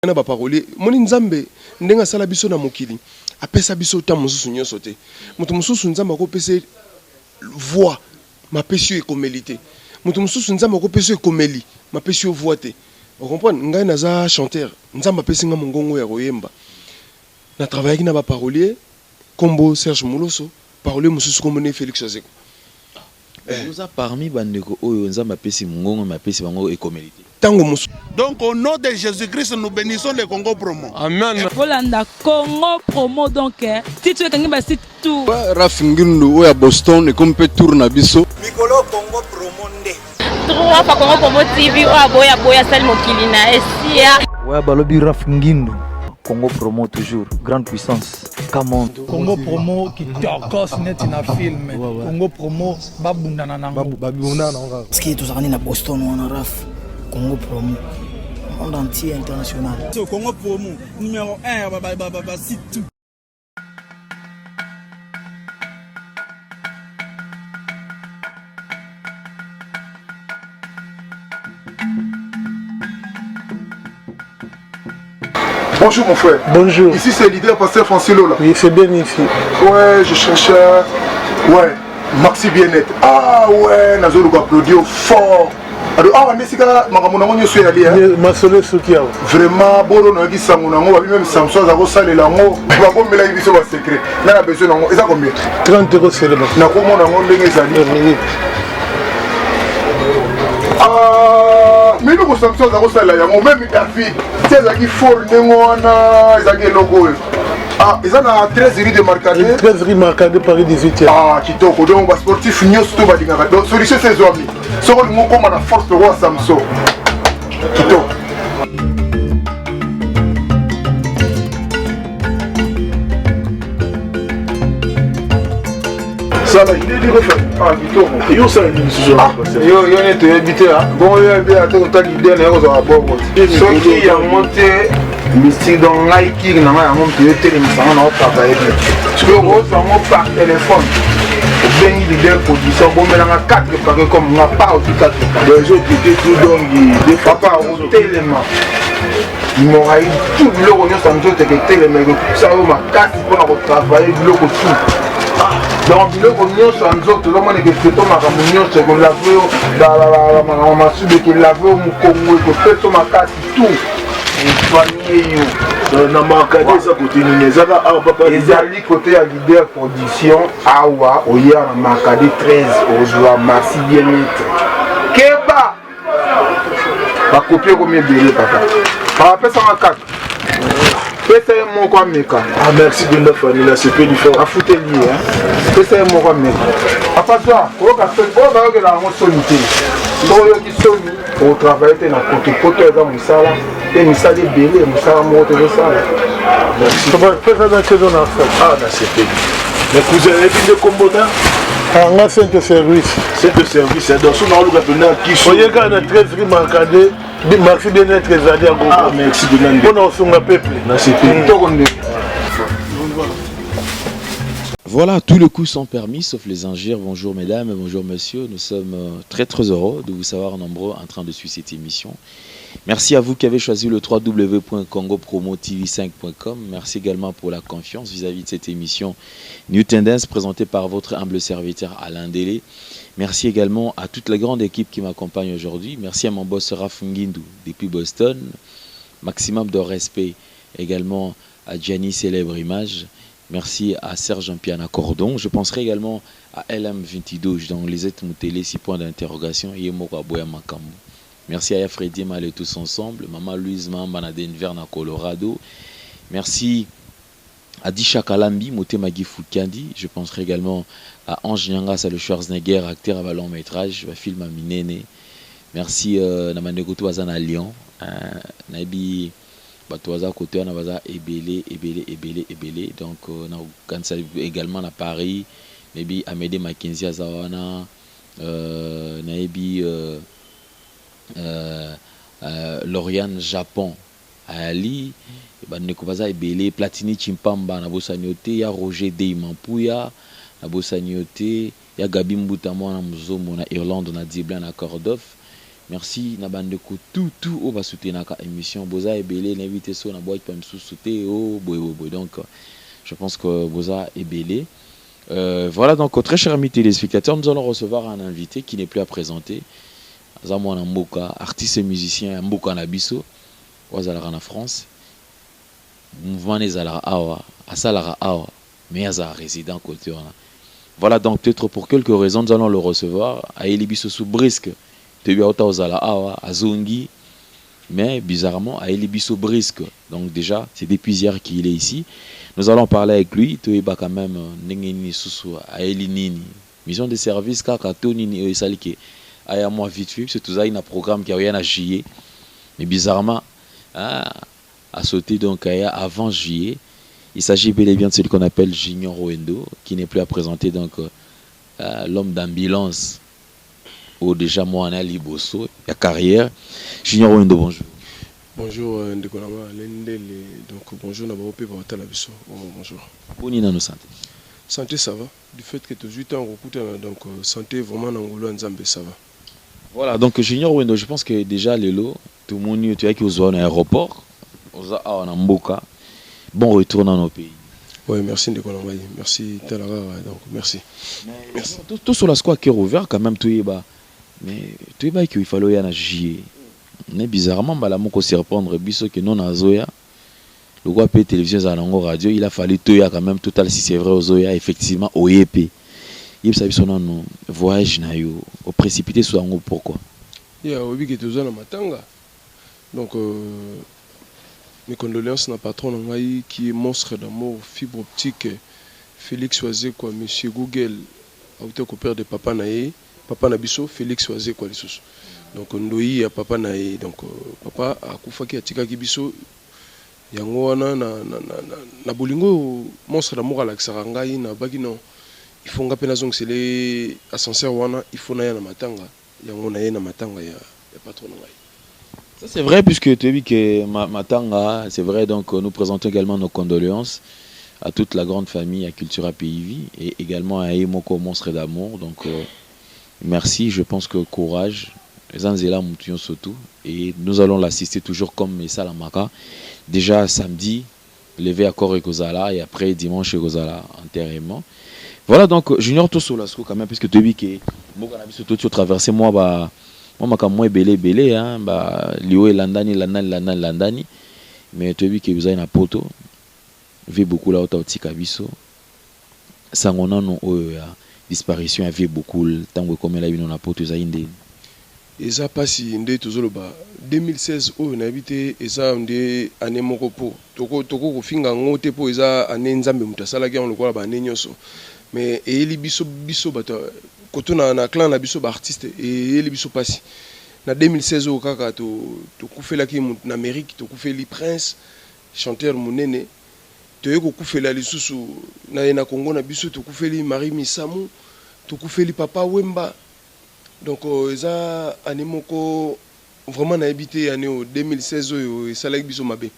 na ba parole moni nzambe ndenga sala biso na mokili apesa biso ta mususu nyonso te mutu mususu nzambe akopesa voix mapesi ekomeli mutu mususu nzambe akopesa ekomeli mapesi voix te on comprend ngai naza chanteur nzambe apesi nga mongongo ya koyemba na travailler na ba parolier kombo Serge Mouloso parolier mususu kombo ne Félix Azeko vous a parmi bandeko oyo nzambe apesi mongongo mapesi bango ekomeli te. Donc au nom de Jésus-Christ, nous bénissons le Congo Promo. Amen. Volanda Congo Promo donc si tu es quelqu'un bah si tout. Rafingindo oya Boston et comme peut tourner biso. Mikolo Congo Promo nde. Trois fois Congo Promo TV oya boya sali mokili na esia. Ouais balobi Rafingindo Congo Promo toujours grande puissance. Camon. Congo Promo qui t'orcos net na film. Congo Promo babundana nango. Babundana nango. Ce qui est tous na Boston on a Raf. Congo Promo, monde entier international. Congo Promo, numéro 1, c'est tout. Bonjour mon frère. Bonjour. Ici c'est leader pasteur Francilo là. Oui, c'est bien ici. Ouais, je cherche. Ouais, Maxi Bien-être. Ah ouais, Nazo nous applaudir fort. Ah, mais c'est que je suis allé. Vraiment, bon, on a dit ça, on a même Samson, on a salé l'amour. On va pas me la dire sur secret. On a besoin de ça combien 30 € seulement. On a comment on a des années. Ah, mais nous, Samson, on a salé l'amour. Même David, c'est ça qui forme, c'est ça qui est logo. Ah, ils ont 13 riz de marquage. 13 riz marquage Paris 18e. Ah, qui toko donc sportif nous tout va dire. Donc solution c'est zombie. Ce qu'on nous comme la force de roi Samson. Qui toko. Ça là, il est du refait. Ah, qui toko. Yo ça il est yo n'est pas habité hein. Bon yo est bien attends ta l'idée là on va bon. Ce qui a monté mystique dans Nike na ma mon pied télévision na travailler tu peux vraiment par téléphone bien leader position bon mais na 4 paquets comme na pas aussi 4 des autres qui tout donc des papa au téléma il m'aura eu tout le rognon ça me dit que téléma ça va casse pour na travailler le tout donc le rognon ça nous autres là moi que c'est toi ma rognon c'est qu'on l'a vu la ma sube que l'a vu au Congo que fait toi ma casse tout na marquage ça continue les aga papa les alliés côté à leader production awa oya na marquage 13 ozwa merci bien-être keba ba copier combien de papa pa pesa en 4 pesa mon quoi meka ah merci de la famille là c'est peu différent a foutre lié hein pesa mon quoi meka papa toi o ka fait o ba que la mo sonité so yo ki soni au travail te na côté côté dans musala et musala belé musala mo te ça merci ça va faire ça dans saison là ah là c'est peu mais vous avez dit de combattant ah moi c'est un service dans son nom le gars qui sont il y a 13 riz marquage merci bien-être Zadi à Congo. Ah merci bien. On a son peuple là c'est peu Voilà, tous les coups sont permis, sauf les injures. Bonjour mesdames, bonjour messieurs. Nous sommes très heureux de vous savoir nombreux en train de suivre cette émission. Merci à vous qui avez choisi le www.congopromotv5.com. Merci également pour la confiance vis-à-vis de cette émission New Tendance présentée par votre humble serviteur Alain Délé. Merci également à toute la grande équipe qui m'accompagne aujourd'hui. Merci à mon boss Rafingindo depuis Boston. Maximum de respect également à Gianni Célèbre Image. Merci à Serge Piana Cordon. Je penserai également à LM22 dans les Moutélé, 6 points d'interrogation. Et Mokaboya Makambo. Merci à Freddy Mal et tous ensemble. Maman Louise Mamba na Denver na Colorado. Merci à Disha Kalambi, Motemagi Foukandi. Je penserai également à Ange Nyangas, le Schwarzenegger, acteur à long métrage, film à Minene. Merci à Manegoto Azana Lyon. Nabi. Batoaza côté on a ebélé donc on a également à Paris maybe Amédée Mackenzie azawana naibi Loriane Japon Ali bandeko baza ebélé Platini Chimpamba na bosanyote ya Roger Deimampuya na bosanyote ya Gabi Mbuta mwana muzomo na Irlande na Dibla na Cordof Merci na bandeko tout au va soutenir la émission Boza et Belé n'invite so na boîte pas me sous-souter donc je pense que Boza et Belé voilà donc très chers amis téléspectateurs, nous allons recevoir un invité qui n'est plus à présenter. Zamwana Mboka, artiste et musicien Mboka Nabiso, Oazalara en France. Mouvement des Alara Awa, Asalara Awa, mais Azar résident côté. Voilà donc peut-être pour quelques raisons nous allons le recevoir. À Elibiso sous Brisque, Tebiauta Ozala Awa, Azongi, mais bizarrement à Elibiso Brisque. Donc déjà, c'est depuis hier qu'il est ici. Nous allons parler avec lui. Toiba quand même Nengeni Susu, à Elinini, mission de service Kakato Nini Oisalike. Aya moi vite fait, c'est tout ça, il y a un programme qui a rien à juillet. Mais bizarrement, a sauté donc avant juillet. Il s'agit bel et bien de celui qu'on appelle Junior Owendo, qui n'est plus à présenter donc l'homme d'ambulance ou déjà Moana Liboso, la carrière. Junior Owendo, bonjour. Bonjour Ndekonama, donc bonjour Nabaope Batalabiso. Bonjour. Boni na nos santé. Santé ça va. Du fait que tu as 8 ans donc santé vraiment Nangolo Nzambe ça va. Voilà, donc Junior Owendo, je pense que déjà Lelo, tout le monde tu as qui aux aéroport, aux en Mboka. Bon retour dans nos pays. Oui, merci Ndekonama. Merci Talara, donc merci. Merci. Tout sur la square cœur ouvert quand même tout est bas. Mais tout est bas qu'il fallait y en agir. Mais bizarrement, bah, la moko se répondre biso que non à Zoya. Le roi P télévision Zalango radio, il a fallu tout y a quand même total si c'est vrai aux Zoya effectivement au EP. Il s'agit son nom voyage na yo au précipité sur Ango pourquoi. Il y a obi que tu na matanga. Donc mes condoléances na patron ngai qui est monstre d'amour fibre optique Félix Oazé quoi monsieur Google a été copain de papa naé papa nabiso Félix Oazé quoi les sous. Donc ndoi ya papa naé donc papa akufaki atika kibiso yango wana na bolingo monstre d'amour ala ngai na bagino il faut ngapena zong c'est les ascenseurs wana il faut na ya na matanga yango na ye na matanga ya patron ngai. Ça c'est vrai puisque tu as vu que Matanga, c'est vrai donc nous présentons également nos condoléances à toute la grande famille à Cultura PIV et également à Emoko Monstre d'amour donc merci, je pense que courage Zanzela Moution surtout et nous allons l'assister toujours comme Salamaka déjà samedi levé à Corée Kozala et après dimanche Kozala enterrement. Voilà donc Junior Tosolasco quand même puisque tu as vu que Mboka Nabiso tout traversé moi bah moi je suis belé hein bah lié landani mais tu as vu que vous avez un poto vu beaucoup là au Tikabiso sangona no disparition avait beaucoup tant que comme là on a poto ça inde et ça passe inde toujours ba 2016 on a habité et ça inde année moko po toko ko finga ngote po eza année nzambe mutasala ki on le quoi ba nenyoso mais et li biso bata koto na clan na biso ba artiste et li biso passi na 2016 au kaka to kufela ki na Amérique to kufeli Prince chanteur munene to yeko kufela lisusu na Congo na biso to kufeli Marie Misamu to kufeli Papa Wemba donc eza animoko vraiment na habité année 2016 et ça la biso mabe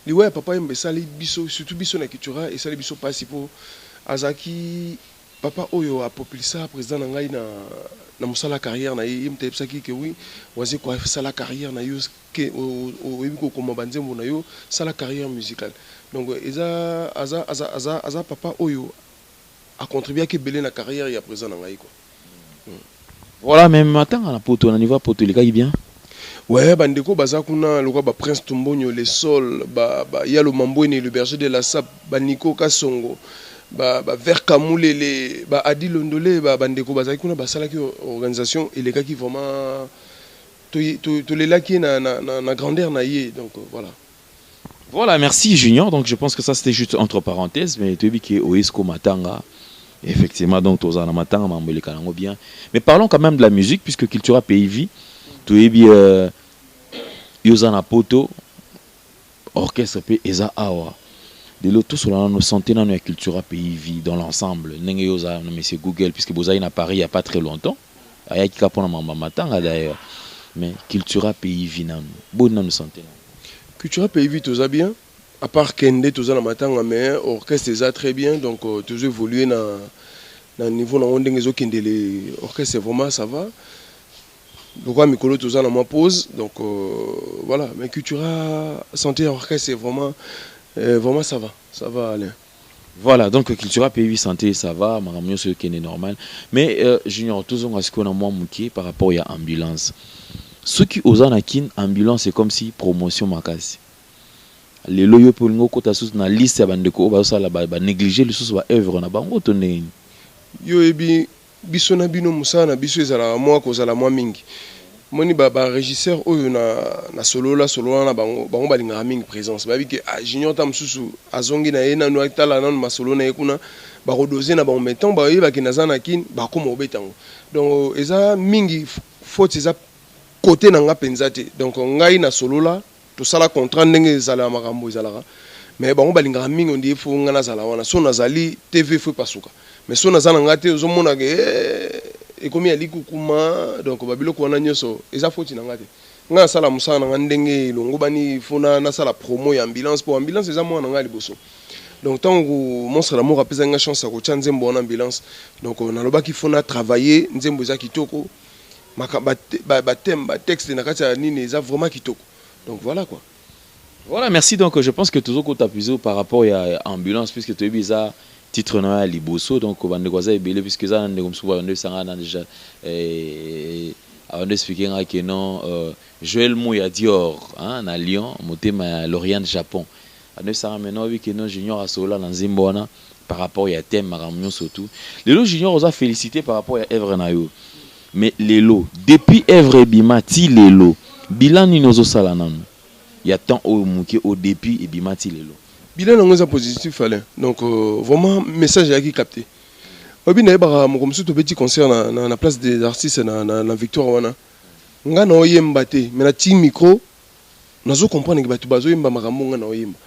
li ouais Papa Wemba ça li biso surtout biso na Kitura et ça li biso passi pour azaki papa oyo a populisa président na ngai na musala carrière na ye mtepsaki ke oui wazi ko sala carrière na yo ke o ebiko koma banzembo na yo sala carrière musicale donc aza papa oyo a contribué ke belé na carrière ya président na ngai quoi. Voilà même matin à la poto na niveau poto les gars bien. Ouais bandeko baza kuna le ba Prince Tumbonyo le sol ba ya le Mambouine le berger de la Sap ba Nico Kasongo ba vers Kamoulele ba Adi Londolé ba bandeko bazaki kuna ba salaki organisation et les gars qui vraiment to les là qui na grandeur na yé donc voilà. Voilà, merci Junior. Donc je pense que ça c'était juste entre parenthèses mais tu dis que Oisco Matanga effectivement donc Tozana Matanga Mambele Kanango bien. Mais parlons quand même de la musique puisque Cultura PIV tu es bien Yozana Poto orchestre pe Eza Awa. De l'autre sur la santé dans la Cultura PIV dans l'ensemble nenge yoza monsieur Google puisque vous avez à Paris il y a pas très longtemps aya ki kapona mamba matanga d'ailleurs mais Cultura PIV nan bonne dans santé Cultura PIV toza bien à part Kende toza na matanga mais orchestre eza très bien donc toujours évoluer na niveau na ndenge zo Kende les orchestre vraiment ça va Pourquoi Mikolo Toza dans ma pause. Donc voilà, mais Cultura Santé Orchestre, c'est vraiment, vraiment ça va aller. Voilà, donc Cultura PV Santé, ça va, Maramio, ce qui est normal. Mais Junior, tout ce qu'on a moins mouqué par rapport à l'ambulance. Ceux qui osent en akin, ambulance, c'est comme si promotion makasi. Les loyaux pour nous, quand tu as na liste, tu négliger les choses, œuvre, tu as yo ebi biso na bino musana biso ezala moi kozala moi mingi moni ba régisseur oyo na solo na bango balinga mingi présence ba biki junior tam susu azongi na yena no atala na masolo na ekuna ba rodoser na ba meton ba yeba ki nazana kin ba komo betango donc eza mingi faute eza côté na nga penzate donc ngai na solo la to sala contrat ndenge ezala makambo ezala mais bango balinga mingi on dit faut ngana zala wana so nazali TV faut pasuka mais so nazana ngate ozomona ke ekomi ali kukuma donc babiloko wana nyoso eza foti na ngate nga sala musana nga ndenge longo bani fona na sala promo ya ambulance pour ambulance eza mwana nga liboso donc tant que monstre l'amour apesa nga chance ko tcha nzembo na ambulance donc na lobaki fona travailler nzembo eza kitoko ba thème ba texte na kati ya nini eza vraiment kitoko donc voilà quoi. Voilà, merci. Donc je pense que tout ce que tu as puisé par rapport à ambulance puisque tu es bizarre titre noir à Liboso donc on va est belé puisque ça on est comme souvent on déjà on expliqué que non Joël Mouya Dior hein na Lyon motema Lorient Japon on ça maintenant oui que non junior à Sola dans Zimbabwe par rapport à thème maramio surtout les lots junior on a félicité par rapport à Evre Nayo mais les lots depuis Evre Bimati les lots bilan ni nozo sala nan il y a tant au mouké au début et Bimati les lots bilan nango positif allez donc vraiment message qui capté obi na ba mo comme surtout petit concert na place des artistes na Victoire wana nga na oyemba te mais na ti micro nazo comprendre que batu bazo yemba makambo nga na oyemba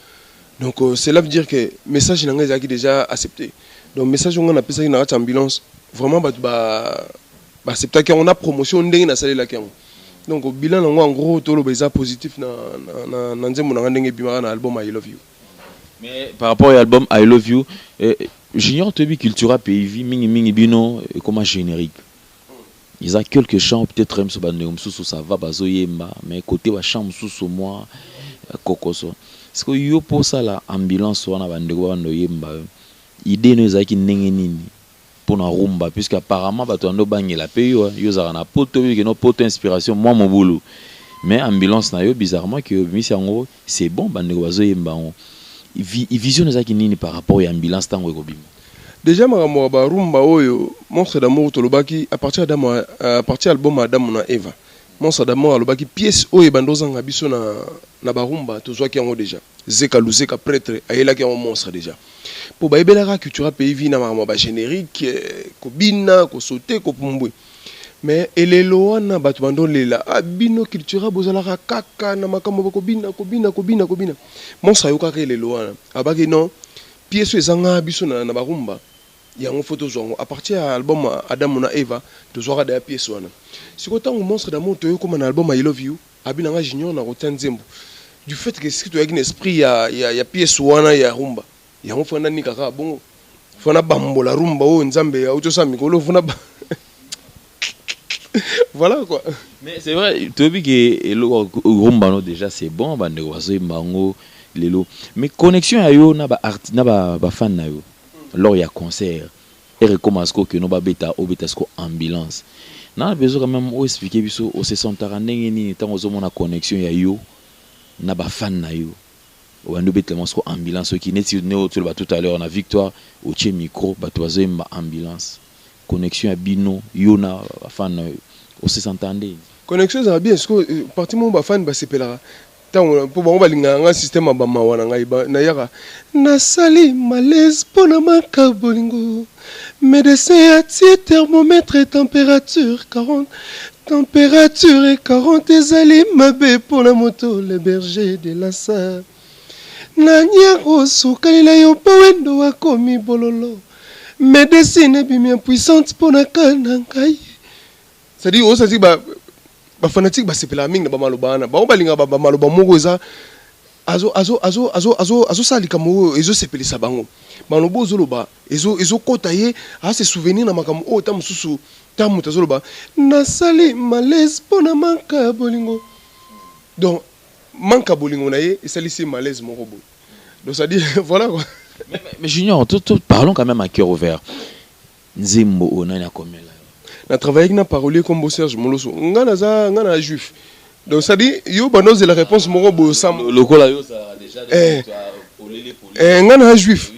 donc cela veut dire que message nanga qui déjà accepté donc message nga na pesa na ambulance vraiment batu ba accepter qu'on a promotion ndenge na salela kango donc bilan nango en gros tolo beza positif na nzembo na ndenge bimara na album I Love You. Mais par rapport à l'album I Love You, Junior Tobi Cultura PV, Mingi Bino, comme un générique. Ils ont quelques chants, peut-être même sur ça va, mais côté wa chant sous moi, Kokoso. Est-ce que yo pour ça la ambulance on a bande yemba. Idée nous a qui n'engeni pour na rumba puisque apparemment ba to ando bangi la payo yo za na poto que no poto inspiration moi mon boulot. Mais ambulance na yo bizarrement que misi en gros c'est bon bande wazo yemba. Vision nous a qui nini par rapport à ambulance tango ekobima. Déjà makambo ba rumba oyo monstre d'amour tolobaki à partir album Adam na Eva. Monstre d'amour alobaki pièce oyo bandozanga biso na ba rumba tozwaki yango déjà. Zeka Luzeka prêtre ayela ki monstre déjà. Pour ba ebelaka culture pays na makambo ba générique ko bina ko sauter ko pumbwe. Mais elelo wana batu bandolela abino culture bozalaka kaka na makambo ko bina. Monstre ayokaka elelo wana. Abaki non pièce ezanga biso na ba rumba. Il y a une photo à partir de l'album Adam na Eva de Zora de la pièce wana. Si quand on monstre d'amour tu comme un album I Love You, abinanga junior na rotan zembo. Du fait que si tu as un esprit il y a pièce wana il y a rumba. Il y a un fona ni kaka bon fona bambo la rumba o nzambe ya utosa mikolo fona voilà quoi. Mais c'est vrai, tu as vu que le rumba no déjà c'est bon bande wazo mbango lelo. Mais connexion à yo na ba fan na yo. Lors il y a concert et recommence que no ba beta sko ambulance na besoin quand même o expliquer biso o se sentara ndenge ni tant ozo mona connexion ya yo na ba fan na yo o ando beta sko ambulance qui neti ne tout à l'heure na Victoire au tché micro ba tozo ma ambulance connexion ya bino yo na ba fan na yo o se sentande connexion ça bien parce que partir ba fan ba sepelera pour bon balinga un système à bama wana ngai na yaka nasali malaise pona makabolingo médecin a tiré thermomètre et température 40 ezali mabe pona moto le berger de la sa na nyako sukalila yo pawendo akomi bololo médecine bimia puissante pona kana ngai c'est-à-dire aussi ba fanatique ba sepela mingi ba malobana ba balinga ba maloba moko eza azosalika mo ezosepelisa bango maloba ozoloba ezokota ye ase souvenir na makambo oyo ta mosusu ta moto azoloba nasali malaise mpona manka ya bolingo. Donc manka ya bolingo na ye esalisi malaise moko boye. Donc ça dit voilà quoi. Mais Junior, parlons quand même à cœur ouvert. Nzembo onana komela. Na travaillé avec na parolier comme Serge Moloso. Ngana juif. Donc ça dit yo banoze la réponse moko bo sam. Lokola yo ça déjà ngana juif.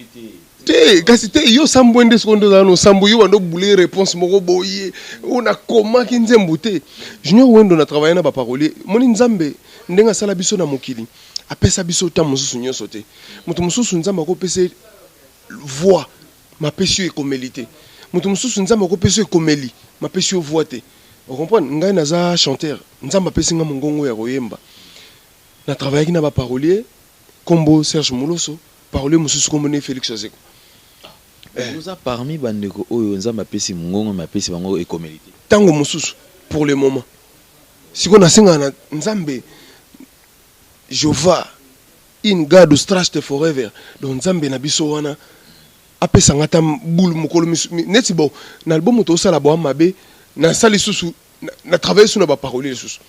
Te kasi te yo sambwende secondo za no sambu yo bando boule réponse moko boye. On a comment ki Nzembo te. Junior Wendo na travaillé na ba parolier. Moni Nzambe ndenga sala biso na mokili. Apesa biso ta mosusu nyonso te. Mutu mosusu Nzambe ko pese voix ma pesio ekomélité. Mutu mosusu Nzambe ko pese ekomeli ma pesio voix te. Vous comprenez? Ngai naza chanteur. Nzambe apesi nga mongongo ya koyemba. Na travaillé na ba parolier Kombo Serge Moloso, parolier mosusu kombo ne Félix Azeko. Vous a parmi bandeko oyo Nzambe apesi mongongo ma pesi bango ekomélité. Tango mosusu pour le moment. Siko na senga na Nzambe Jova in God who trust forever. Donc Nzambe na biso wana apesa ngata boule mokolo neti bo na album to sala bo mabe na sali susu na travailler sur na parolier susu.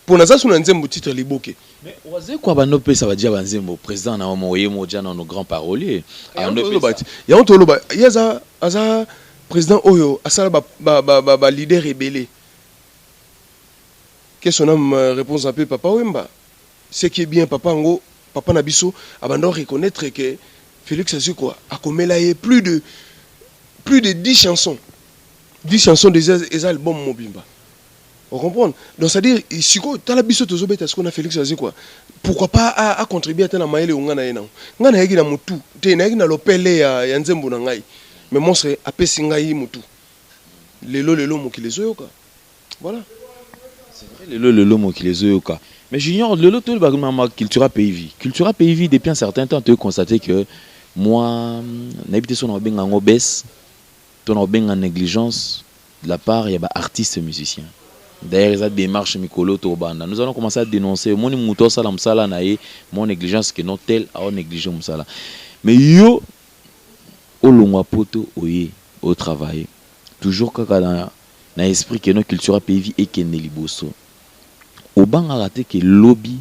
Pour naza suna Nzembo titre liboke. Mais oze kwa bano pesa badia banzembo président na moye moja na nos grands paroliers. Ya on toloba yaza aza président oyo asala ba leader rebelle. Qu'est-ce qu'on a réponse un peu papa Wemba. Ce qui est bien papa ngo papa Nabiso abandon reconnaître que Félix Azeko a commis là plus de 10 chansons. 10 chansons des albums Mobimba. Vous comprenez? Donc c'est-à-dire siko tala biso tozobeta ce qu'on a Félix Azeko. Pourquoi pas à contribuer à na maele ngana yena. Ngana yaki na mutu, te na yaki na lopele ya Nzembo na ngai. Mais monstre apesi ngai mutu. Lelo mokile zoyoka. Voilà. C'est vrai le mot qui les oyoka. Mais Junior, le lot de la culture pays. Culture pays depuis un certain temps, tu as constaté que moi, n'habité son en baisse, ton en négligence de la part il y a des artistes musiciens. D'ailleurs, ça démarche Mikolo Torbanda. Nous allons commencer à dénoncer mon mouton salam sala nae, mon négligence que non tel a négligé musala. Mais yo au long poto oye au travail, toujours quand na esprit que nos culture pays et que neliboso. Au banc a raté que lobby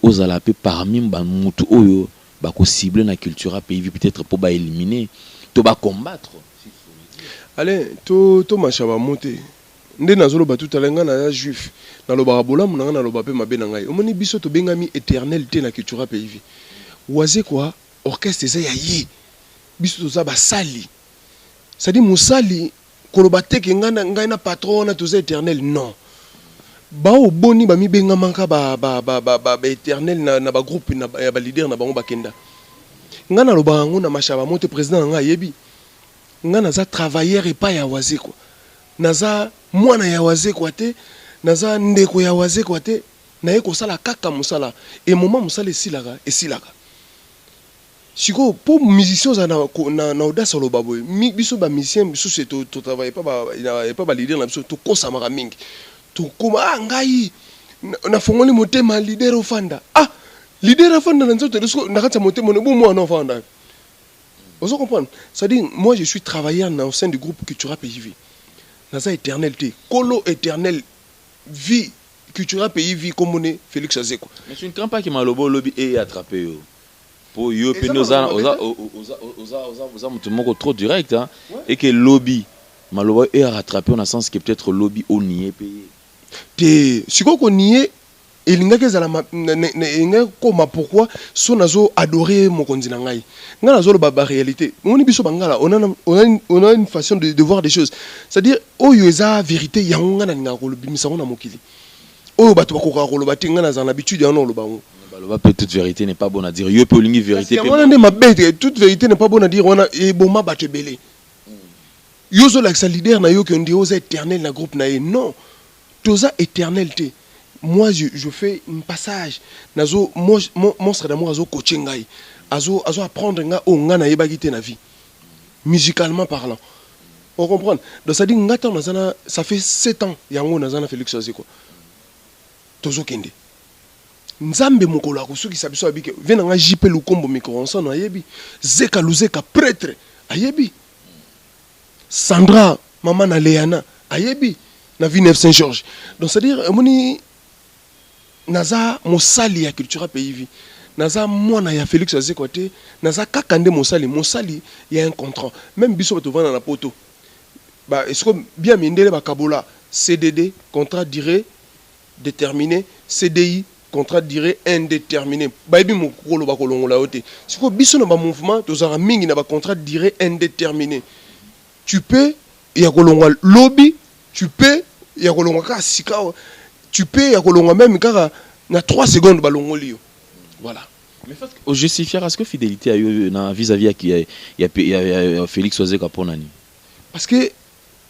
aux alapé parmi mutu oyo ba ko cibler na culture pays peut-être pour ba éliminer to ba combattre. Allez, to machaba monter. Nde nazolo ba tout alenga na juif na loba bolamu na loba pe mabe na ngai. Omoni biso to bengami éternalité na culture pays. Waze quoi orchestre za ya yi. Biso to za ba sali. Ça dit musali koloba te ke ngai na patron na to za éternel non. Ba o boni ba mi benga manka ba éternel na ba groupe na ba leader na bango bakenda. Ngana loba ngo na machaba monte président nga yebi. Ngana za travailleur et pas ya waze quoi. Naza mwana ya waze kwa te, naza ndeko ya waze kwa te, na ye kosala kaka musala et moment musala esilaka. Siko pour musicien na audace lo baboy, biso ba musicien biso c'est to travailler pas ba leader na biso to kosa mara mingi. To koma ngai na fongoli motema leader ofanda. Ah, leader ofanda na nzoto na kata motema no bo na ofanda. Vous comprenez? Ça dit moi je suis travailleur au sein du groupe Cultura PJV. Naza éternalité, colo éternel vie Cultura pays vie comme on est Félix Azeko. Mais tu ne crains pas que Malobo lobby ait attrapé yo. Pour yo penoza oza trop direct hein et que lobby Malobo ait rattrapé en un sens que peut-être lobby au nié payé. Te siko ko nié elinga kezala nga koma pourquoi so nazo adorer mokonzi na ngai. Nga nazo lo ba réalité. Moni biso bangala on a une façon de voir des choses. C'est-à-dire oyo eza vérité ya nga na nga ko lobimisa na mokili. Oyo bato bakoka ko lobati nga na za l'habitude ya no lo bango. Baloba peut toute vérité n'est pas bonne à dire. Yo pe olingi vérité. Parce que ma bête toute vérité n'est pas bonne à dire on a e boma batebele. Yo zo la sa leader na yo que on dit oza éternel na groupe na non. Toza éternalité. Moi je fais un passage nazo monstre d'amour azo coaching ngai azo apprendre nga o nga na yebaki te na vie musicalement parlant. On comprend. Donc ça dit ngata nazana ça fait 7 ans yango nazana Félix Azeko. Tozo kende. nzambe mokolo akosukisa biso abike vena nga JP Lukombo micro-onson ayebi Zeka Luzeka prêtre ayebi Sandra maman na Léana ayebi na Villeneuve Saint-Georges. Donc c'est à dire moni naza mosali ya culture pays vie naza mwana ya Félix Azekwate naza kakande mosali ya un contrat même biso bato vana na poto ba est-ce que bien mindele ba kabola CDD contrat durée déterminé CDI contrat durée indéterminé ba ebi mokolo ba kolongola ote siko biso na ba mouvement tozara mingi na ba contrat durée indéterminé tu peux ya kolongola lobby tu peux ya kolongola ka sika tu peux ya kolongola même kaka na 3 secondes ba longoli yo. Voilà. Mais au justifier est-ce que fidélité a eu vis-à-vis il y a Félix Ozeka Ponani parce que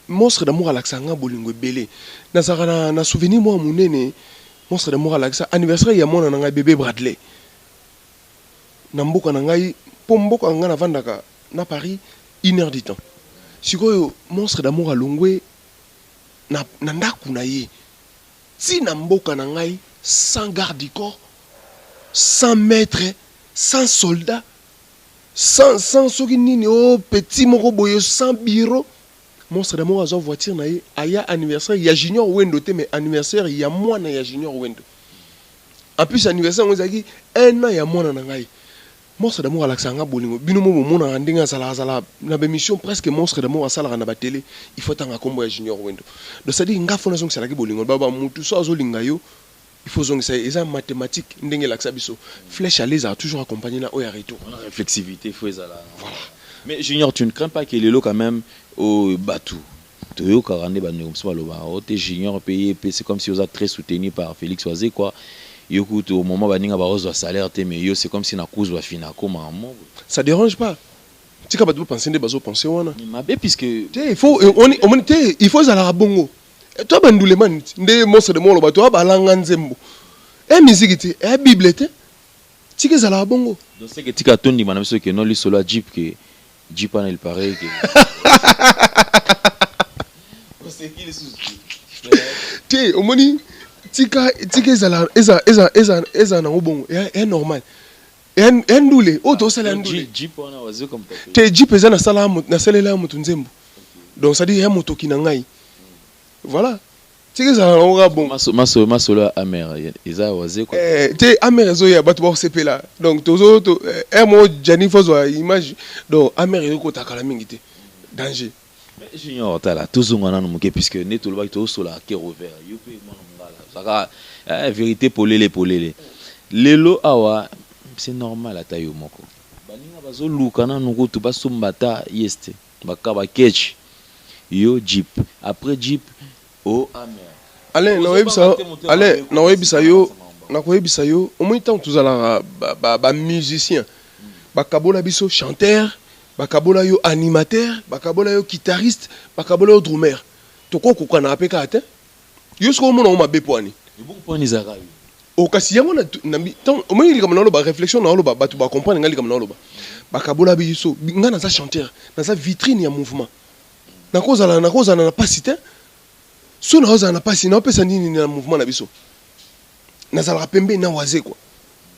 monstre d'amour à l'accent bolingo belé nazara na souvenir moi munene monstre d'amour à l'accent anniversaire ya mona na bébé Bradley na mboka na ngai po mboka nga na vandaka na Paris 1 heure du temps sikoyo monstre d'amour à longwe na ndaku na ye si na mboka na ngai sans garde du corps 100 mètres, 100 soldats, 100 sokinini, oh petit moko boyo, 100 bureaux. Monstre d'amour à voiture na ye, aya anniversaire, il y a Junior Wendo, mais anniversaire, il y a moi na ya Junior Wendo. En plus, anniversaire, on a dit, 1 an, il y a moi na ngai. Monstre d'amour à l'accent bolingo, binomo mon andinga sala, na émission presque monstre d'amour à sala na ba télé, il faut tanga combo ya Junior Wendo. Donc ça dit, nga fona zong sala ki bolingo, baba mutu so azolinga yo. Il faut que ça ait mathématique ndenge laksa biso flèche à l'aise a toujours accompagné na oya retour la réflexivité faut ça là voilà. Mais Junior, tu ne crains pas que les lots quand même au batou Toyo Karande ba comme ça loba ote Junior payé c'est comme si vous êtes très soutenu par Félix Oazé quoi yo écoute au moment ba ninga ba rezo salaire te mais yo c'est comme si na cause va fina comme ça dérange pas tu capable de penser des bazo penser wana mais puisque il faut il faut ça bongo toi bandule man nde monstre de molo bato balanga nzembo musique te bible te tike zala bongo donc c'est que tika tondi manam so que non li solo Jeep que Jeep en il paraît que c'est qui les sous te omoni tika zala na bongo est normal et ndule auto sala ndule Jeep on a wazo comme te Jeep ezana sala na salela mutu nzembo donc ça dit moto kinangai. Voilà. Tu sais ça aura bon. Masolo amer. Isa waze quoi. Tu amer zo ya batu ba CP là. Donc tozo to mo Jani fozo image. Donc amer yo ko takala mingité. Danger. Mais Junior tala tozongana no muke puisque neto loba to sola ke rover. Yo pe mo ngala. Saka vérité polele. Lelo awa c'est normal atayo moko. Baninga bazo lukana nuko to basombata yeste. Bakaba catch. Yo Jeep après Jeep o amer allez na webisa yo na koyebisa yo au moins tant tozala ba musicien bakabola biso chanteur bakabola yo animateur bakabola yo guitariste bakabola yo drummer toko kokana apeka ate yo sko mona o mabepwani bon point nizaka o kasi yango na tant au moins il comme na lo ba réflexion na lo ba batu ba comprendre ngali comme na lo ba bakabola biso ngana za chanteur na za vitrine ya mouvement na cause na pasité so na oza na pasi na pesa nini na mouvement na biso na zala pembe na waze quoi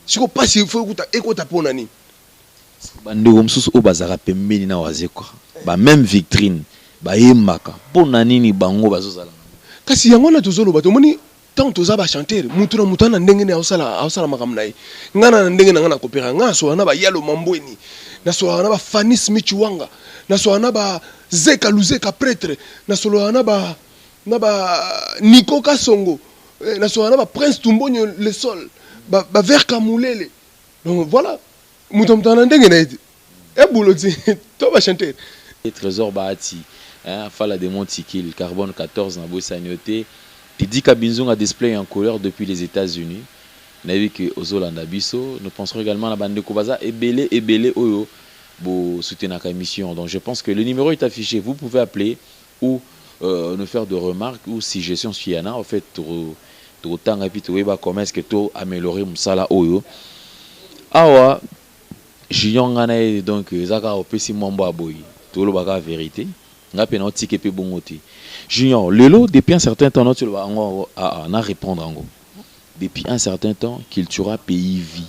siko pasi faut écouter pona nini bandeko msusu o bazaka pembe na waze quoi ba même vitrine ba yemaka pona nini bango bazozala kasi yango na tozolo bato moni tant toza ba chanter mutu na ndenge ne ausala makamna yi ngana na ndenge na ngana kopera ngaso na ba yalo mambweni na so na ba Fanny Smith Wanga na so na ba Zeka Luzeka prêtre na solo na ba Nico Kasongo na so na ba Prince Tumbonyo le sol ba Ver Kamulele donc voilà mutomtana ndenge na ite buloti to ba chanter trésor baati fala de Montikil carbone 14 na bosanioté Didi Kabinzonga display en couleur depuis les États-Unis na vu que ozolanda biso nous penserons également à la bande de Kobaza et belé oyo pour soutenir la émission. Donc je pense que le numéro est affiché. Vous pouvez appeler ou nous faire des remarques ou suggestions si y en a. En fait, autant et puis comment est-ce que tu améliorer mon sala oyo. Awa, Junior ngana donc zaka opesi mambo aboyi. Tout le baga vérité. Nga pena tike pe bongote. Junior, le lot depuis un certain temps tu le va na répondre en gros. depuis un certain temps, Cultura Pays vit.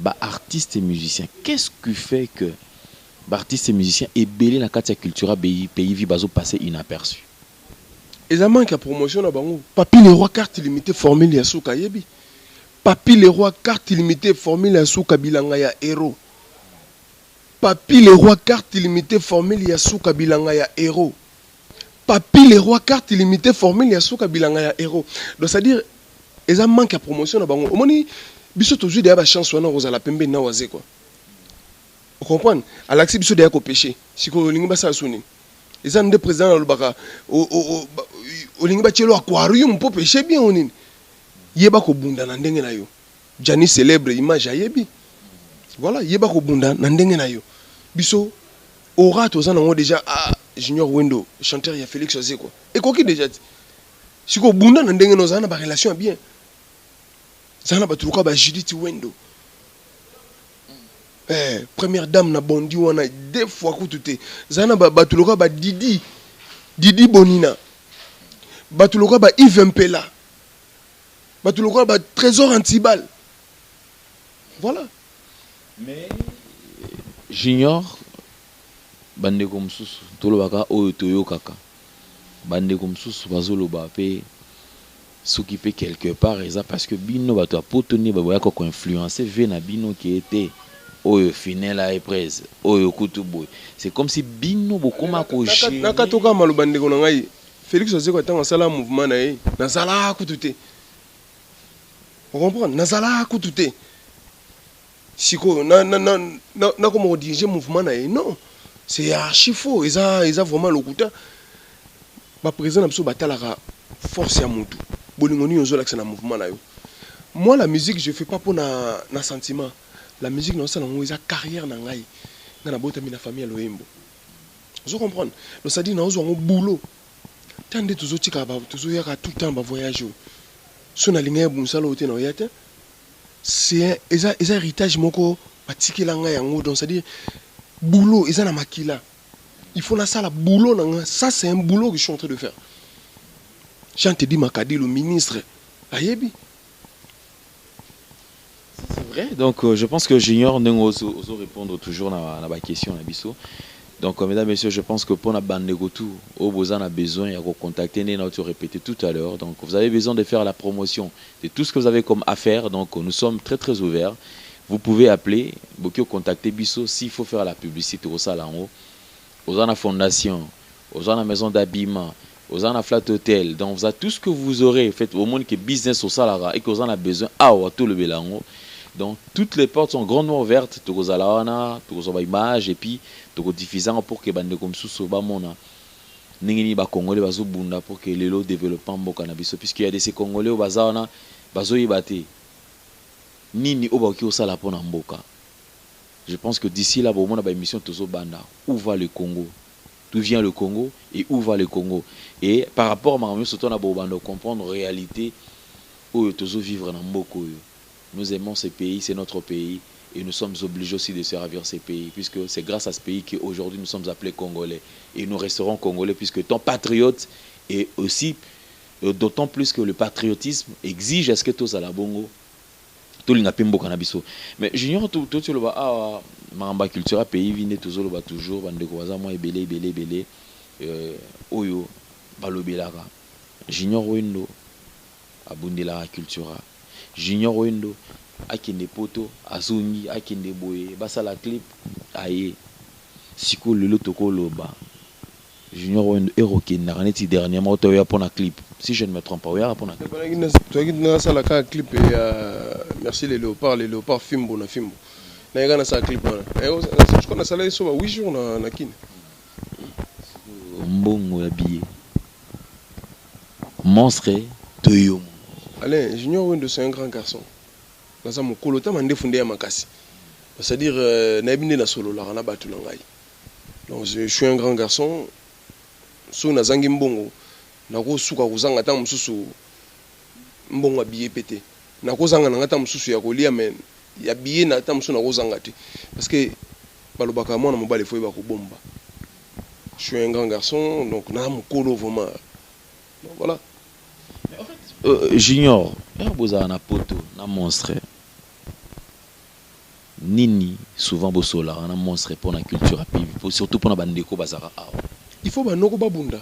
Bah, artistes et musiciens, qu'est-ce qui fait que artistes et musiciens et belé la carte Cultura Pays vit bazo passer inaperçu? Et ça manque à promotion à bango. Papi les rois carte limitée formule ya souka yebi. Papi les rois carte limitée formule ya souka bilanga ya héros. Papi les rois carte limitée formule ya souka bilanga ya héros. Papi les rois carte limitée formule ya souka bilanga ya héros. Donc c'est à dire et ça manque à promotion à bango. Au moni biso toujours des chance wana rozala pembe na waze quoi. Vous comprenez? À l'accès biso de ko péché. Siko lingi basa suni. Et ça nous président le baka au lingi ba chelo aquarium pour péché bien onini. Yeba ko bunda na ndenge na yo. Jani célèbre image yebi. Voilà, yeba ko bunda na ndenge na yo. Biso aura to zana ngo déjà Junior Wendo, chanteur ya Félix Ozé quoi. Et quoi qui déjà siko bunda na ndenge no zana ba relation bien. Zana batuluka ba Judith Wendo. Première dame na bondi wana deux fois kutute. Zana batuluka ba Didi Bonina. Batuluka ba Yves Mpela. Batuluka ba Trésor Antibal. Voilà. Mais Junior bande comme sous tolobaka oyo toyo kaka. Bande comme sous bazoloba pe ce qui fait quelque part et ça parce que bino bato apotoni baboya ko influencer vena bino qui était oyo finela et presse oyo kutuboy. C'est comme si bino bokoma ko gêner. Nakatoka malobande ko ngai Félix Ozé ko tanga sala mouvement na ye na sala kutute. Vous comprenez? Na sala kutute. Siko na comment diriger mouvement na ye non. C'est archi faux. Ils ont vraiment le coup. Ba président absolu batalaka force ya mutu. Bolingoni ozo l'accès na mouvement na yo. Moi la musique je fais pas pour na sentiment. La musique non ça na carrière na ngai. Na bota mi na famille Loembo. Vous comprenez? Donc ça dit na ozo un boulot. Tande toujours tika ba toujours yaka tout le temps ba voyage. So na linga bu sala hotel na yata. C'est un héritage moko batikela ngai yango donc ça dit boulot, ils ont la maquilla. Il faut la salle boulot. Ça, c'est un boulot que je suis en train de faire. J'en te dis, Makadi, le ministre. Ayebi. C'est vrai. Donc, je pense que Junior ne peut répondre toujours à la question. Donc, mesdames et messieurs, je pense que pour la bande tout, vous avez besoin de contacter, nous répété tout à l'heure. Donc, vous avez besoin de faire la promotion de tout ce que vous avez comme affaire. Donc, nous sommes très, très ouverts. Vous pouvez appeler, beaucoup contacter Bisso s'il faut faire la publicité au salon, aux la fondation, aux la maison d'habillement, aux la flat hotel. Donc vous avez tout ce que vous aurez fait au monde qui est business au salaire et que vous en avez besoin à tout le bélango. Donc toutes les portes sont grandement ouvertes, tout vous allez tout vous image et puis tout diffusant pour que bande comme sous ba mona. Ningini ba congolais bazo bunda pour que les lots développement mo cannabis puisqu'il y a des congolais au bazana bazo yibate. Nini obaoki osala pona mboka. Je pense que d'ici là, on a une émission Tozo Banda. Où va le Congo? D'où vient le Congo et où va le Congo? Et par rapport à ma mission, on a besoin de comprendre la réalité où Tozo vivre dans Mboko. Nous aimons ce pays, c'est notre pays et nous sommes obligés aussi de servir ce pays puisque c'est grâce à ce pays qu'aujourd'hui nous sommes appelés Congolais et nous resterons Congolais puisque ton patriote est aussi d'autant plus que le patriotisme exige à ce que tous à la bongo. Mais j'ignore tout le bas Maramba Cultura Pays vine toujours le toujours bande koza moi belé oyo balobelara j'ignore Wendo abundela Cultura j'ignore Wendo akende poto azongi akende boye basala clip aye siko lelo toko loba j'ignore Wendo erokenda kaneti dernièrement to ya pour na clip si je ne me trompe pas ya pour na clip merci les léopards Fimbo na Fimbo. Na yega na sa clip wana. Je connais ça là sur 8 jours na kin. Mbongo ya billet. Monstre Toyo. Allez, Junior Wendo c'est un grand garçon. Naza mokolo ta mande fundé ya makasi. C'est-à-dire na binde na solo la na batu langai. Donc je suis un grand garçon. So na zangi mbongo. Na ko suka kuzanga ta mususu mbongo billet pété. Na kozanga na ngata mususu ya kolia men ya biye na ta mususu na kozanga te parce que balobaka mwana mobali foi ba ko bomba. Je suis un grand garçon donc na mukolo vraiment. Donc voilà. Mais en fait Junior, na poto, na monstre. Nini, souvent bosola, na monstre pour la culture surtout pour la bandeko bazara. Il faut banoko babunda.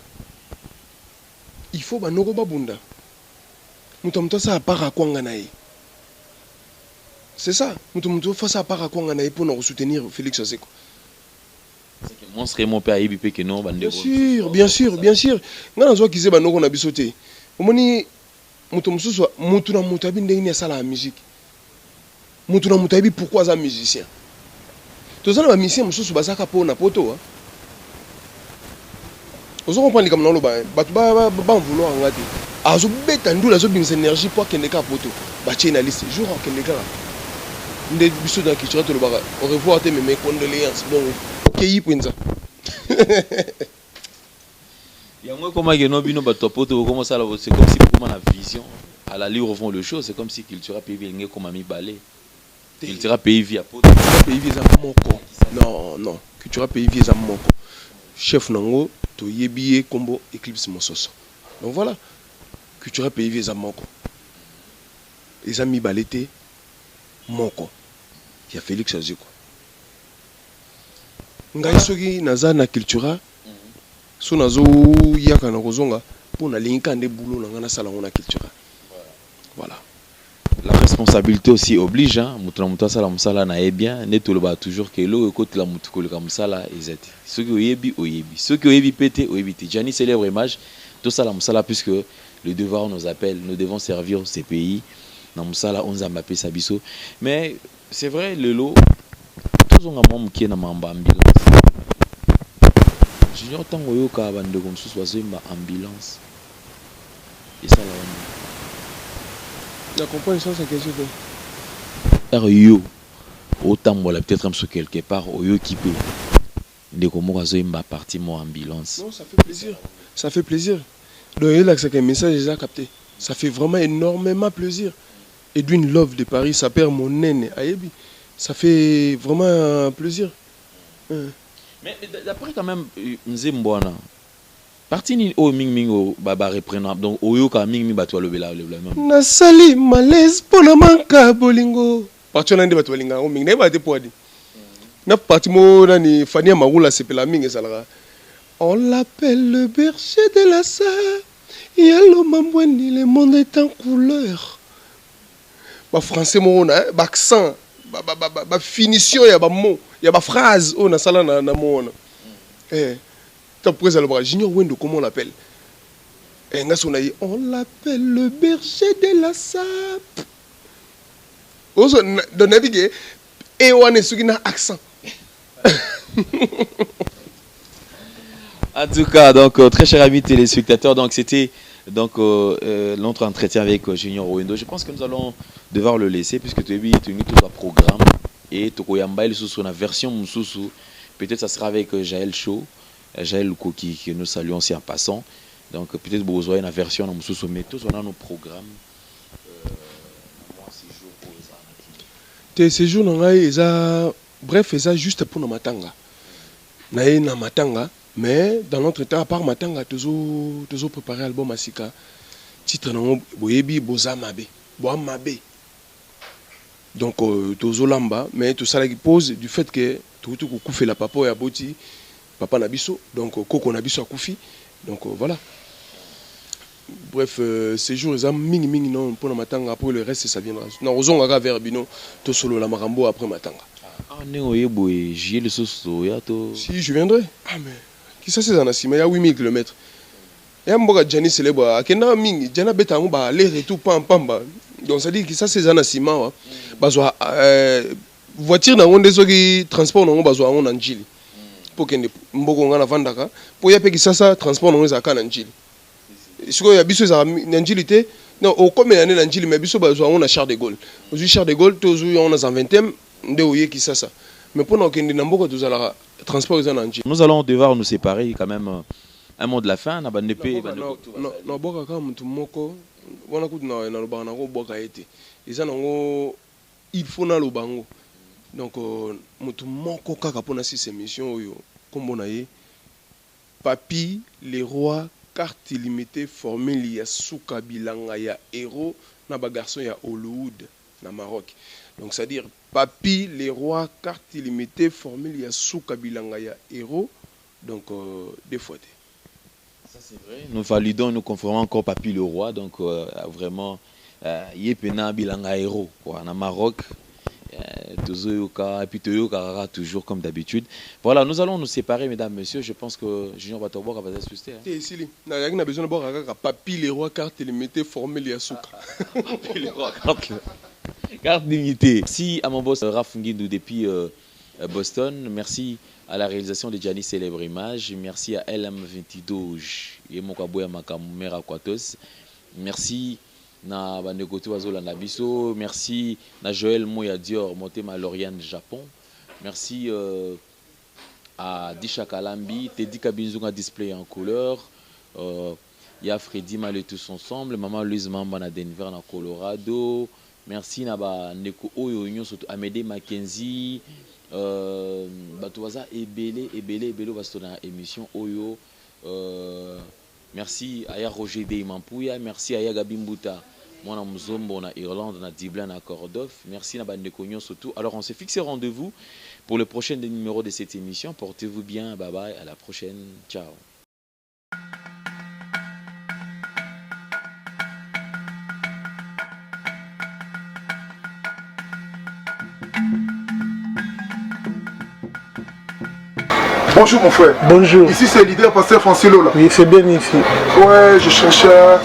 Il faut banoko babunda. Mutomto ça part à Kwanganaï. C'est ça. Mutomto fait ça part à Kwanganaï pour nous soutenir Félix Oseko. C'est que monstre mon père IBP que non bandeko. Bien sûr. Ngana zo kize banoko na bisote. Omoni mutomsusu mutuna mutabi ndenge sala la musique. Mutuna mutabi pourquoi ça musicien. Tozana ba musicien mususu bazaka po na poto hein. Ozo comprendre comme non ba ba vouloir ngati. Azo beta ndula zo bimisa énergie pour kende ka poto. Ba tchena liste jour kende ka. Nde biso da kichira to le bara. Au revoir tes mes condoléances. Bon, OK penza. Yango comment que no bino ba poto comment ça c'est comme si pour la vision à la livre font le show, c'est comme si culture pays ngé comme ami balé. Culture pays via poto. Pays via moko. Non, culture pays via moko. Chef nango to yebié combo Eclipse Mososo. Donc voilà. Culture pays via moko. Les amis balété moko. Il y a Félix Aziko. Ngai soki naza na culture so nazo yaka na kozonga pour na linka nde boulot na ngana sala na culture. Voilà. La responsabilité aussi oblige hein, mutra sala musala na bien ne toloba toujours que lo côté la mutukolo ka musala ezati. Ceux qui oyebi, ceux qui oyebi pété oyebi. Jani célèbre image tout ça la musala puisque le devoir nous appelle, nous devons servir ces pays. Na musala on a mappé sabiso. Mais c'est vrai le lot tous on a mom qui na mamba ambulance. Junior tango yo ka bande comme sous ma ambulance. Et ça la comprendre ça c'est quelque chose. Yo autant voilà peut-être sur quelque part au yo qui peut de comment ça ma partie mon ambulance. Non, ça fait plaisir. Ça fait plaisir. Donc il a que message déjà capté. Ça fait vraiment énormément plaisir. Edwin Love de Paris, ça perd mon nene Ayebi. Ça fait vraiment plaisir. Mais d'après quand même Nzembwana parti ni o ming o baba reprenable donc oyo ka ming mi batwa lobela même na sali malaise pona manka bolingo parti na ndi batwa linga o ming na bate poadi na parti mo na ni Fania Marula sepela ming esalaka on l'appelle le berger de la sa yalo mambweni le monde est en couleur ba français mo na ba accent ba finition ya ba mot ya ba phrase o na sala na mo na Junior Wendo, comment on l'appelle? On l'appelle le berger de la sape. Dans la vie, et on est un accent. En tout cas, donc très chers amis téléspectateurs, donc c'était donc notre entretien avec Junior Wendo. Je pense que nous allons devoir le laisser puisque tu as mis tout un programme et tu as sur la version Moussoussou. Peut-être ça sera avec Jaël Show. Jaël Koki que nous saluons aussi en passant. Donc peut-être vous aurez une version dans Moussoussou, mais tous on a nos programmes. Tes séjours bref, c'est juste pour nos matanga. Nae na matanga, mais dans notre temps, à part matanga, toujours préparé album Asika. Titre non boyebi bozamabe, boamabe. Donc toujours lamba, mais tout ça qui pose du fait que tout fait la papa et aboti. Papa Nabiso, donc Koko Nabiso a Koufi, donc voilà. Bref, ces jours, ils ont ming non pour le matanga, après le reste ça viendra. Non, aux ongaga vers Bino, to solo la marambo après matanga. Ah, ne boy, j'ai le sauce ya to. Si je viendrai. Ah mais qui ça c'est dans il y a 8000 km. Et un boga Jani célèbre, akena ming, Jana betango ba aller retour pamba. Donc ça dit que ça c'est dans Sima, bazwa voiture na onde soki transport na bazwa on anjili. Pour que mboko ngana vandaka pour ya peki sasa transport na ngeza kana njili siko ya biso za njili te non o comme ya na njili mais biso bazwa on a Charles de Gaulle aujourd'hui Charles de Gaulle toujours on a 20e nde oye ki sasa mais pour na okende na mboko tozala transport za na njili. Nous allons devoir nous séparer quand même un mot de la fin na bandepe non boka ka mtu moko wana kutu na lobanga na ko boka ete eza nango il faut na lobango. Donc, mutu kaka pona si émission oyo kombo na ye Papi le roi carte illimitée formule ya Souka Bilanga ya héros na ba garçon ya Hollywood na Maroc. Donc c'est-à-dire Papi les rois carte illimitée formule ya Souka Bilanga ya héros. Donc deux fois. Ça c'est vrai. Nous validons, nous conformons encore Papi le roi. Donc vraiment Yepena Bilanga héros quoi na Maroc. Et puis toujours comme d'habitude. Voilà, nous allons nous séparer, mesdames, messieurs. Je pense que Junior Batoboka va s'ajuster. Ici, on a besoin de boire Papi les rois carte limitée formule ya Souka. Papi les rois carte limitée. Merci à mon boss Raph Ngindou depuis Boston. Merci à la réalisation de Gianni Célèbre Image. Merci à LM22 et Mokaboya Makamera Kwatos. Merci na bandekoti bazolanda biso. Merci na Joël Moya Dior Motema Lauriane Japon. Merci à Disha Kalambi, Teddy Kabinzunga display en couleur. Ya Freddy Malé tous ensemble, Maman Louise Mamba na Denver na Colorado. Merci na ba ndeko oyo union surtout Amédée Mackenzie. Bato baza ebele basto na émission oyo. Merci à ya Roger Deimampuya, merci à ya Gabi Mbuta. Moi, on Mzombo, na Irlande, na Dublin, na Cordof. Merci, na Bandekognon surtout. Alors, on s'est fixé rendez-vous pour le prochain numéro de cette émission. Portez-vous bien. Bye bye. À la prochaine. Ciao. Bonjour mon frère. Bonjour. Ici c'est leader pasteur Francilo là. Oui, c'est bien ici. Ouais, je cherchais.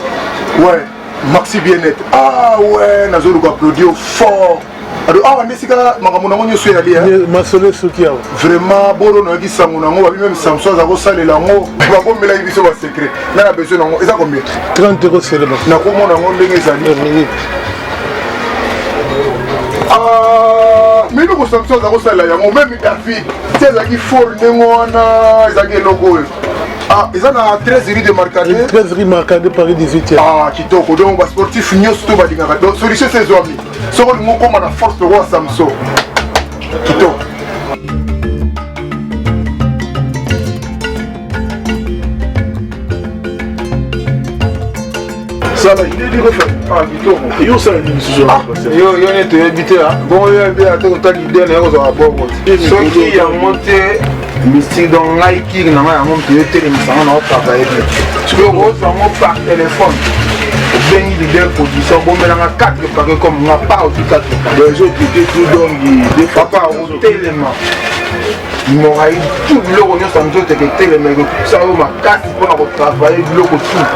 Ouais. Maxi Bien-être. Ah ouais, Nazolo applaudir fort. Alors, ah, mais c'est que Magamona suis allé. Vraiment, bon, on a dit ça, on a même Samson, ça va saler l'amour. On va me la vie sur le secret. On a besoin d'un. Et ça combien 30 € seulement. On a comment on a des années. Ah, mais nous, Samson, ça va saler l'amour. Même David, c'est ça qui fourne, ça qui est logo. Ah, ils ont 13 rue de Marcadet. 13 rue Marcadet, Paris 18e. Ah, Kitoko, donc on va sportif, nous sommes tous les gars. Donc, solution, c'est les amis. Ce qu'on a comme la force de roi Samson. Kitoko. Ça là, il est du refait. Ah, Kitoko. Et où ça, il est là? Yo, il est habité là. Bon, il est habité à l'idée, il est à bord. Ceux qui ont monté. Mystique dans Nike, on a un monde qui est télémisant, on a travaillé. Tu peux recevoir par téléphone. Bien leader position, bon, mais on a 4 paquets comme on n'a pas aussi 4 paquets. Les autres qui étaient tout donc, des papa au téléma. Il m'aura eu tout le rognon, ça me dit que téléma, ça va casse pour travailler, le tout.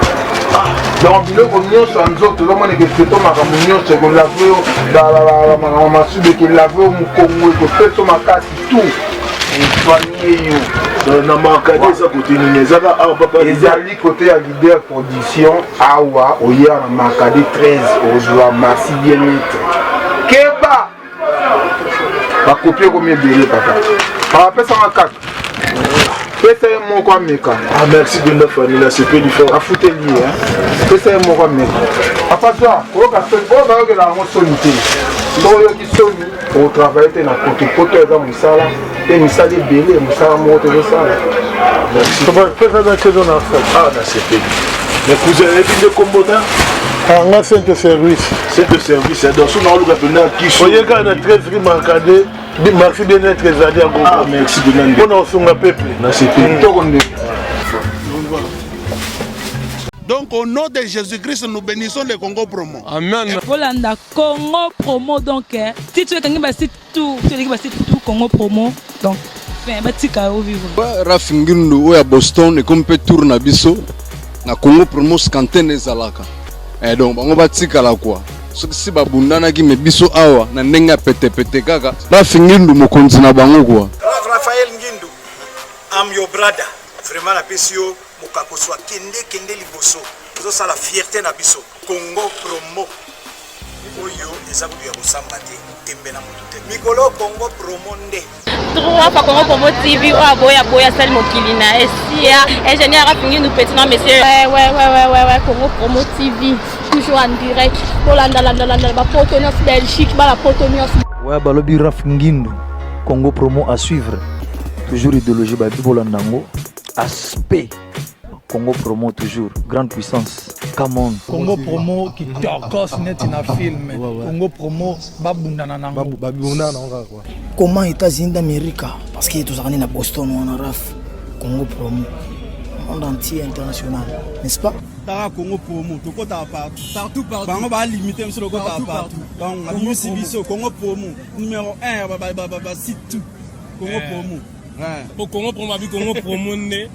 Donc, le rognon, ça me dit que l'homme est que c'est ton maramonion, c'est qu'on l'a vu dans la massue, qu'il l'a vu au Congo, que fait ton casse tout. na Marcadet ça continue ezaka awa papa ezali côté ya leader production awa oya na Marcadet 13 ozwa merci bien-être keba ba copier combien de papa pa pesa ma 4 pesa mon quoi meka ah merci de la famille là c'est peu différent a fouté lié hein pesa mon quoi meka papa toi o ka se bo ba que la mo solité oyo ki soni au travail te na côté poto eza musala et musala belé musala mo te musala merci papa ça dans saison en fait ah là c'est peu mais vous avez dit de combattant on a 5 services donc si on a le gars qui sont il y a 13 rue Marcadet merci bien-être ezali ya ah merci bien on a osunga peuple na c'est peu Donc au nom de Jésus-Christ, nous bénissons le Congo Promo. Amen. Volanda Congo Promo donc si tu es quelqu'un qui tout Congo Promo donc fin batika au vivre. Raph Ngindou oya Boston et comme peut tourner biso na Congo Promo scanten ezalaka. Et donc bango batika la quoi. Si babundana ki me biso awa na ndenga pete kaka. Raph Ngindou mokonzi na bango quoi. Raphaël Ngindou, I'm your brother. Vraiment la PCO mokako soit kende liboso. Zo ça la fierté na biso. Congo Promo. Oyo eza ku ya kosamba te tembe na mutu te. Mikolo Congo Promo nde. Trois fois Congo Promo TV boya sel mokili na esia ingénieur Raphaël nous petit non monsieur. Ouais Congo Promo TV toujours en direct. Holanda ba Portonios Belgique ba la Portonios. Ouais balobi Raph Ngindou Congo Promo à suivre. Toujours idéologie ba Bibolandango aspect Congo Promo toujours, grande puissance. Come on. Congo Promo qui torcos net na film. Congo Promo babundana nango. Comment États-Unis d'Amérique? Parce que tous les à Boston ou en Raf. Congo Promo. Monde entier international, n'est-ce pas? Tara Congo Promo, tout côté partout. Bango va limiter monsieur le côté partout. Donc on a mis Sibiso Congo Promo numéro 1 site tout. Congo Promo. Pour Congo Promo avec Congo Promo né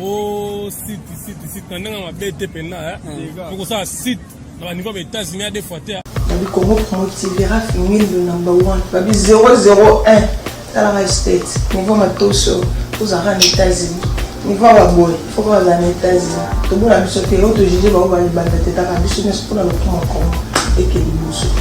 au site pendant ma BT pena pour ça site au niveau des États-Unis à des fois le Congo Promo TV fini le number 1 babi 001 dans la state niveau matoso aux États-Unis. Il faut avoir boy, il faut avoir la États-Unis. Tout le monde a mis sur le terrain, tout le monde va aller battre la tête à la biche, mais c'est pour le Congo et que les